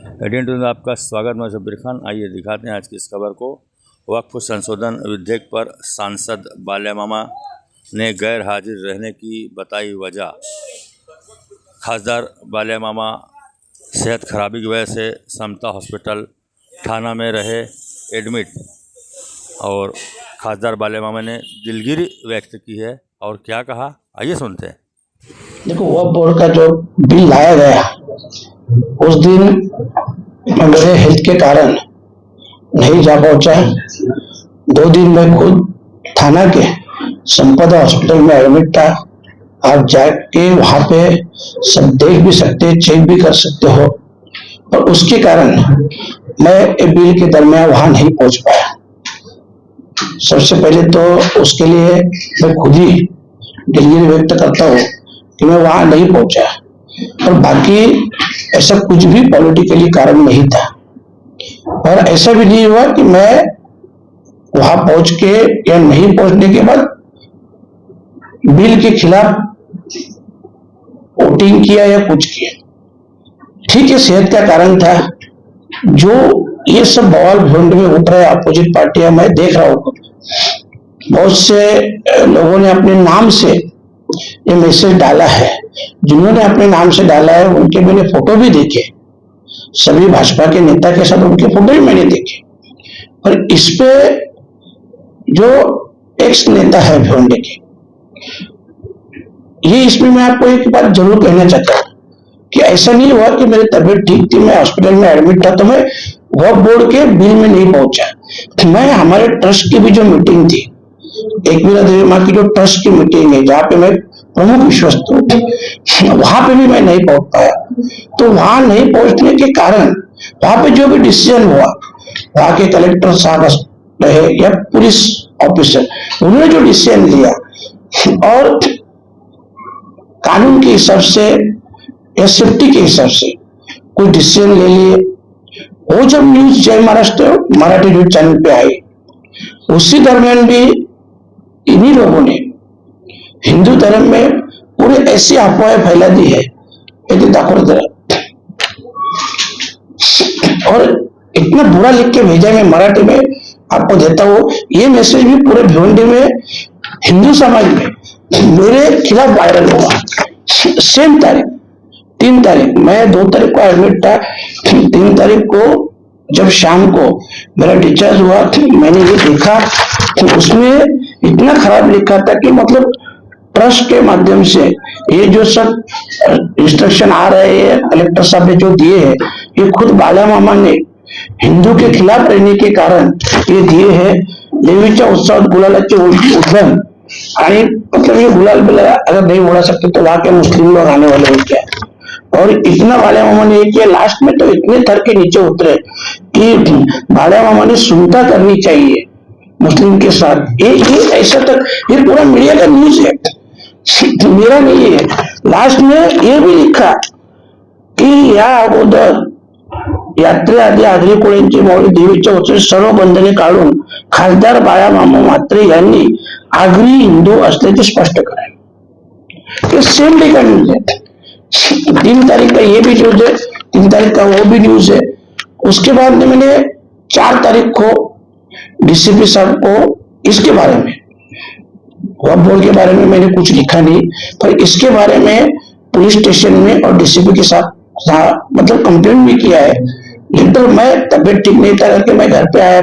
एडियन news में आपका स्वागत। मैं शब्बीर खान। आइए दिखाते हैं आज की इस खबर को। वक्फ संशोधन विधेयक पर सांसद बाल्या मामा ने गैर हाजिर रहने की बताई वजह। खासदार बाल्या मामा सेहत खराबी की वजह से समता हॉस्पिटल थाना में रहे एडमिट, और खासदार बाल्या मामा ने दिलगिरी व्यक्त की है और क्या कहा, आइए सुनते हैं। देखो, वक्फ बोर्ड का जो बिल लाया गया उस दिन मैं मेरे हेल्थ के कारण नहीं जा पहुंचा। 2 दिन मैं खुद थाना के संपदा हॉस्पिटल में एडमिट था। आप जाके वहां पे सब देख भी सकते, चेक भी कर सकते हो, और उसके कारण मैं बिल के दरमियान वहां नहीं पहुंच पाया। सबसे पहले तो उसके लिए मैं खुद ही दिलगिरी व्यक्त करता हूँ कि मैं वहां नहीं पहुंचा, और बाकी ऐसा कुछ भी पॉलिटिकली कारण नहीं था, और ऐसा भी नहीं हुआ कि मैं वहां पहुंच के या नहीं पहुंचने के बाद बिल के खिलाफ वोटिंग किया या कुछ किया। ठीक है, सेहत का कारण था। जो ये सब बवाल भिवंड में उठ रहे अपोजिट पार्टियां, मैं देख रहा हूँ बहुत से लोगों ने अपने नाम से ये मैसेज डाला है। जिन्होंने अपने नाम से डाला है उनके मैंने फोटो भी देखे, सभी भाजपा के नेता के साथ उनके फोटो भी मैंने देखे। और इस पे जो एक्स नेता है भिवंडी के, ये इसमें मैं आपको एक बात जरूर कहना चाहता हूँ कि ऐसा नहीं हुआ कि मेरी तबीयत ठीक थी, मैं हॉस्पिटल में एडमिट था तो मैं वक्फ बोर्ड के बिल में नहीं पहुंचा। मैं हमारे ट्रस्ट की भी जो मीटिंग थी, एक मीरा देवी माँ की जो ट्रस्ट की मीटिंग है जहाँ पे मैं प्रमुख विश्वस्त हूँ, वहां पे भी मैं नहीं पहुंच पाया। तो वहां नहीं पहुंचने के कारण वहां पे जो भी डिसीजन हुआ, वहां के कलेक्टर साहब रहे या पुलिस ऑफिसर, उन्होंने जो डिसीजन लिया और कानून के हिसाब से या सेफ्टी के हिसाब से कोई डिसीजन ले लिए, वो जब न्यूज जय महाराष्ट्र मराठी न्यूज चैनल पे आई, उसी दरमियान भी इन्हीं लोगों ने हिंदू धर्म में पूरे ऐसी अफवाहें फैला दी है, यदि दाखिल और इतना बुरा लिख के भेजा। मैं मराठी में आपको देता हूँ, ये मैसेज भी पूरे भिवंडी में हिंदू समाज में मेरे खिलाफ वायरल हुआ। सेम तारीख 3 तारीख, मैं 2 तारीख को एडमिट था, 3 तारीख को जब शाम को मेरा डिस्चार्ज हुआ, मैंने ये देखा तो उसमें इतना खराब लिखा था कि मतलब ट्रस्ट के माध्यम से ये जो सब इंस्ट्रक्शन आ रहे हैं कलेक्टर साहब ने जो दिए हैं, ये खुद बाल्या मामा ने हिंदू के खिलाफ रहने के कारण ये दिए हैं। देवीच्या उत्सवात गुलालाचे उद्गम, आणि मतलब ये गुलाल बिलाल अगर नहीं उड़ा सकते तो वहां के मुस्लिम लोग आने वाले हैं क्या। और इतना बाल्या मामा ने किया, लास्ट में तो इतने थर के नीचे उतरे कि बाल्या मामा ने सुनता करनी चाहिए मुस्लिम के साथ। ये ऐसा तक, ये पूरा मीडिया का न्यूज है, मेरा नहीं है। लास्ट में ये भी लिखा की या अगोदर यात्रेआधी आगरी कोळ्यांची माऊली देवीच्या उत्सवात सर्व बंधने काढून खासदार बाळा मामा म्हात्रे यांनी आगरी हिंदू असल्याचे स्पष्ट करावे। ये सेम डे का न्यूज है। 3 तारीख का ये भी न्यूज है, 3 तारीख का वो भी न्यूज है। उसके बाद में मैंने 4 तारीख को डीसीपी साहब को इसके बारे में, वक्फ बोर्ड के बारे में मैंने कुछ लिखा नहीं, पर इसके बारे में पुलिस स्टेशन में और डीसीपी के साथ मतलब कंप्लेंट भी किया है। लेकिन मैं तबियत ठीक नहीं था करके मैं घर पे आया,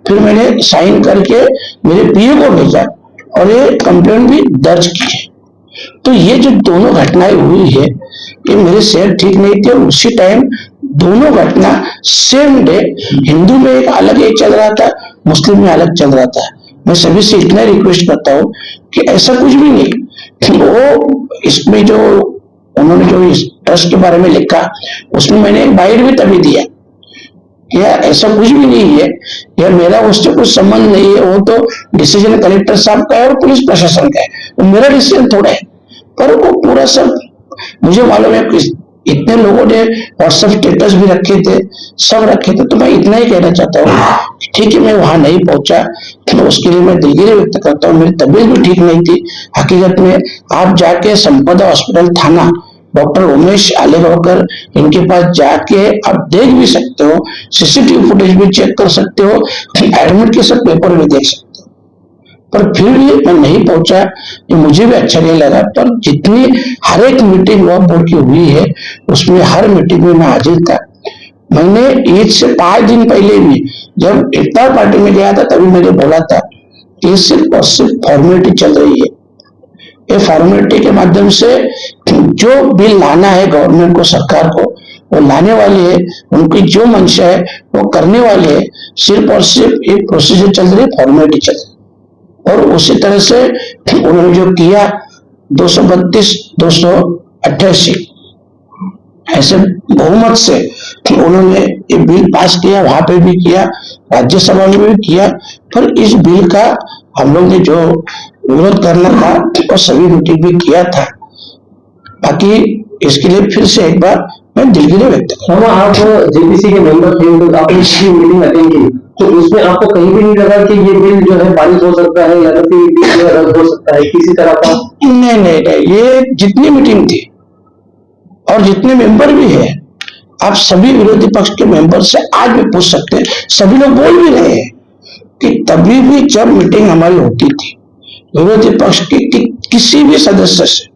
फिर मैंने साइन करके मेरे पीए को भेजा और ये कंप्लेंट भी दर्ज की है। तो ये जो दोनों घटनाएं हुई है, ये मेरी सेहत ठीक नहीं थी और उसी टाइम दोनों घटना सेम डे हिंदू में एक अलग एक चल रहा था, मुस्लिम में अलग चल रहा था। मैं सभी से इतना रिक्वेस्ट करता हूँ कि ऐसा कुछ भी नहीं। वो इसमें जो उन्होंने जो इस ट्रस्ट के बारे में लिखा, उसमें मैंने एक बाइट भी तभी दिया कि ऐसा कुछ भी नहीं है, या मेरा उससे कुछ संबंध नहीं है। वो तो डिसीजन कलेक्टर साहब का है और पुलिस प्रशासन का है, वो मेरा डिसीजन थोड़ा है। पर वो पूरा सब मुझे मालूम है, इतने लोगों ने व्हाट्सएप स्टेटस भी रखे थे, सब रखे थे। तो मैं इतना ही कहना चाहता हूँ, ठीक है मैं वहां नहीं पहुंचा तो उसके लिए मैं दिलगिरी व्यक्त करता हूँ। मेरी तबीयत भी ठीक नहीं थी। हकीकत में आप जाके संपदा हॉस्पिटल थाना डॉक्टर उमेश आलेगांवकर, इनके पास जाके आप देख भी सकते हो, सीसीटीवी फुटेज भी चेक कर सकते हो, एडमिट के सब पेपर भी देख सकते हो। पर फिर भी मैं नहीं पहुंचा, ये मुझे भी अच्छा नहीं लगा। पर जितनी हर एक मीटिंग वॉक बोर्ड की हुई है, उसमें हर मीटिंग में मैं हाजिर था। मैंने ईद से 5 दिन पहले भी जब इफ्तार पार्टी में गया था, तभी मैंने बोला था कि सिर्फ और सिर्फ फॉर्मेलिटी चल रही है। ये फॉर्मेलिटी के माध्यम से जो बिल लाना है गवर्नमेंट को, सरकार को, वो लाने वाली है। उनकी जो मंशा है वो करने वाले है। सिर्फ और सिर्फ एक प्रोसीजर चल रही है, फॉर्मेलिटी चल रही है। और उसी तरह से उन्होंने जो किया 232, 288 ऐसे बहुमत से उन्होंने ये बिल पास किया, वहां पे भी किया, राज्यसभा में भी किया। पर इस बिल का हम लोग ने जो विरोध करना था और सभी मीटिंग भी किया था। बाकी इसके लिए फिर से एक बार मैं दिलगिरी व्यक्त हम आप जेपीसी के मेंबर थे, आपने इसकी मीटिंग अटेंड की, तो उसमें आपको कहीं भी नहीं लगा कि ये बिल जो है पारित हो सकता है या तो फिर बिल जो है रद्द हो सकता है किसी तरह का? नहीं, ये जितनी मीटिंग थी और जितने मेंबर भी है, आप सभी विरोधी पक्ष के मेंबर से आज भी पूछ सकते हैं। सभी लोग बोल भी रहे हैं कि तभी भी जब मीटिंग हमारी होती थी, विरोधी पक्ष की किसी भी सदस्य से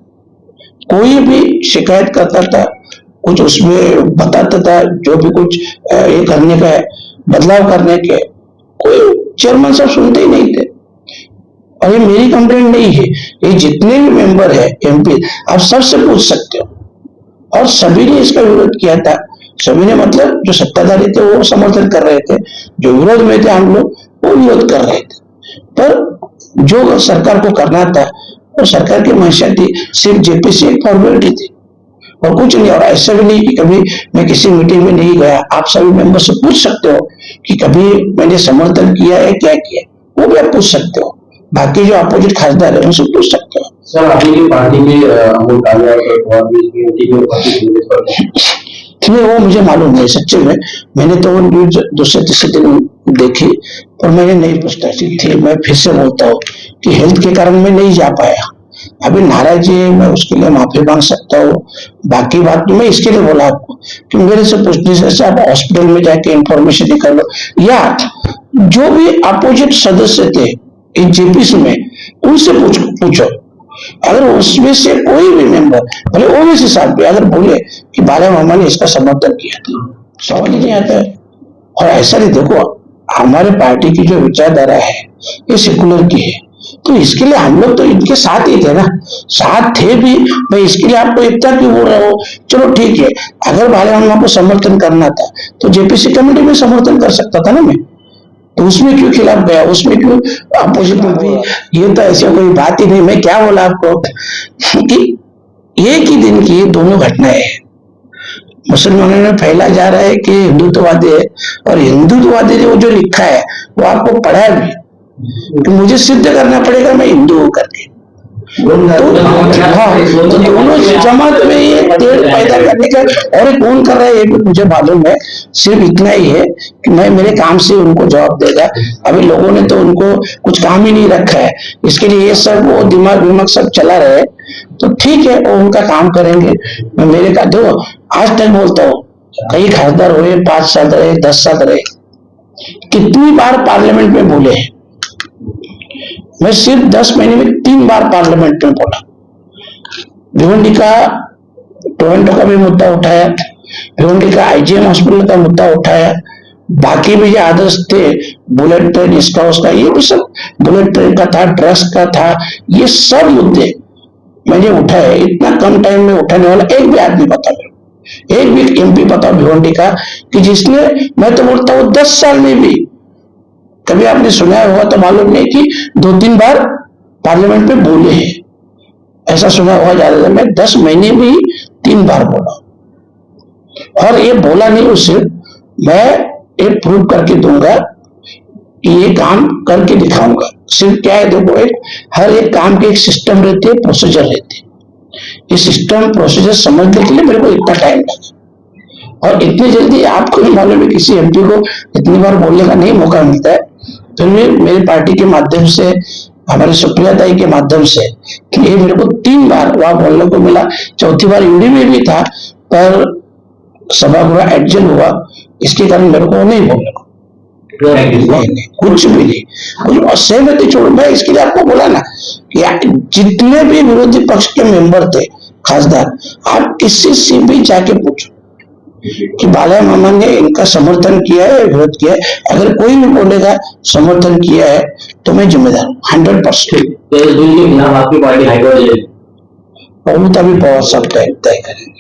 कोई भी शिकायत करता था, कुछ उसमें बताता था, जो भी कुछ ये करने का है, बदलाव करने के, कोई चेयरमैन साहब सुनते ही नहीं थे। और ये मेरी कंप्लेंट नहीं है, ये जितने भी मेंबर है एमपी, आप सबसे पूछ सकते हो। और सभी ने इसका विरोध किया था। सभी ने मतलब जो सत्ताधारी थे वो समर्थन कर रहे थे, जो विरोध में थे हम लोग वो विरोध कर रहे थे। पर जो सरकार को करना था वो सरकार की मंशा थी, सिर्फ जेपीसी एक फॉर्मेलिटी थी और कुछ नहीं। और ऐसा भी नहीं कि कभी मैं किसी मीटिंग में नहीं गया। आप सभी मेंबर से पूछ सकते हो कि कभी मैंने समर्थन किया है, क्या किया, वो भी आप पूछ सकते हो। बाकी जो अपोजिट खासदार है उनसे पूछ सकते हो। सर, आपकी पार्टी में नहीं, वो मुझे मालूम नहीं सच्चे में। मैंने तो वो न्यूज दूसरे तीसरे दिन देखी और मैंने नहीं पूछताछ थी। मैं फिर से बोलता हूँ कि हेल्थ के कारण मैं नहीं जा पाया। अभी नाराज है, मैं उसके लिए माफी मांग सकता हूँ। बाकी बात मैं इसके लिए बोला आपको कि मेरे से पूछने से आप हॉस्पिटल में जाके इंफॉर्मेशन निकाल लो, या जो भी अपोजिट सदस्य थे जेपीसी में उनसे पूछो। अगर उसमें से कोई भी मेंबर, भले ओवैसी साहब भी, अगर बोले कि बाला मामा ने इसका समर्थन किया था, सवाल ही नहीं आता है। और ऐसा नहीं, देखो हमारे पार्टी की जो विचारधारा है ये सेकुलर की है, तो इसके लिए हम लोग तो इनके साथ ही थे ना, साथ थे भी। मैं इसके लिए आपको एकता क्यों बोल रहा हूँ? चलो ठीक है, अगर बाला मामा को समर्थन करना था तो जेपीसी कमेटी में समर्थन कर सकता था ना मैं, तो उसमें क्यों खिलाफ गया, उसमें क्यों अपोजिट में भी? ये तो ऐसी कोई बात ही नहीं। मैं क्या बोला आपको कि एक ही दिन की दोनों घटनाएं हैं। मुसलमानों में फैला जा रहा है कि हिंदुत्ववादी है, और हिंदुत्ववादी ने वो जो लिखा है वो आपको पढ़ा भी कि मुझे सिद्ध करना पड़ेगा मैं हिंदू हूं करके। तो दोनों जमात में ये तेड़ पैदा करने का, और ये कौन कर रहा है ये भी मुझे मालूम है। सिर्फ इतना ही है कि मैं मेरे काम से उनको जवाब देगा। अभी लोगों ने तो उनको कुछ काम ही नहीं रखा है, इसके लिए ये सब वो दिमाग विमाग सब चला रहे। तो ठीक है, वो उनका काम करेंगे। मैं मेरे का देखो, आज तक बोलता हूँ, कई खासदार हुए, 5 साल रहे, 10 साल रहे, कितनी बार पार्लियामेंट में बोले हैं। मैं सिर्फ 10 महीने में 3 बार पार्लियामेंट में बोला। भिवंडी का टोरंटो का भी मुद्दा उठाया, भिवंडी का आईजीएम हॉस्पिटल का मुद्दा उठाया, बाकी भी जो आदर्श थे, बुलेट ट्रेन इसका उसका, ये भी सब बुलेट ट्रेन का था, ड्रग्स का था, ये सब मुद्दे मैंने उठाए। इतना कम टाइम में उठाने वाला एक भी आदमी बता दो, एक भी एमपी बताओ भिवंडी का कि जिसने, मैं तो बोलता हूँ 10 साल में भी कभी आपने सुना होगा तो मालूम नहीं कि 2-3 बार पार्लियामेंट में बोले हैं, ऐसा सुना होगा ज्यादा। मैं 10 महीने में ही 3 बार बोला, और ये बोला नहीं उससे, मैं ये प्रूव करके दूंगा, ये काम करके दिखाऊंगा। सिर्फ क्या है, देखो हर एक काम की एक सिस्टम रहती है, प्रोसीजर रहती है। ये सिस्टम प्रोसीजर समझने के लिए मेरे को इतना टाइम लगा, और इतनी जल्दी आपको भी मालूम है किसी एमपी को इतनी बार बोलने का नहीं मौका मिलता है। फिर भी मेरी पार्टी के माध्यम से, हमारे सुप्रिया ताई के माध्यम से, ये मेरे को 3 बार वहां बोलने को मिला, चौथी बार यूडी में भी था, पर सभागृह एडजस्ट हुआ, इसके कारण मेरे को नहीं बोलने को नहीं, कुछ भी नहीं, कुछ असहमति छोड़ो। मैं इसके लिए आपको बोला ना कि जितने भी विरोधी पक्ष के मेंबर थे, खासदार, आप किसी से भी जाके पूछो कि बाला मामा ने इनका समर्थन किया है, विरोध किया है। अगर कोई भी बोलेगा समर्थन किया है तो मैं जिम्मेदार हूँ 100%। आपकी पार्टी हाईकोर्ट बहुत अभी पवार साहब तय करेंगे।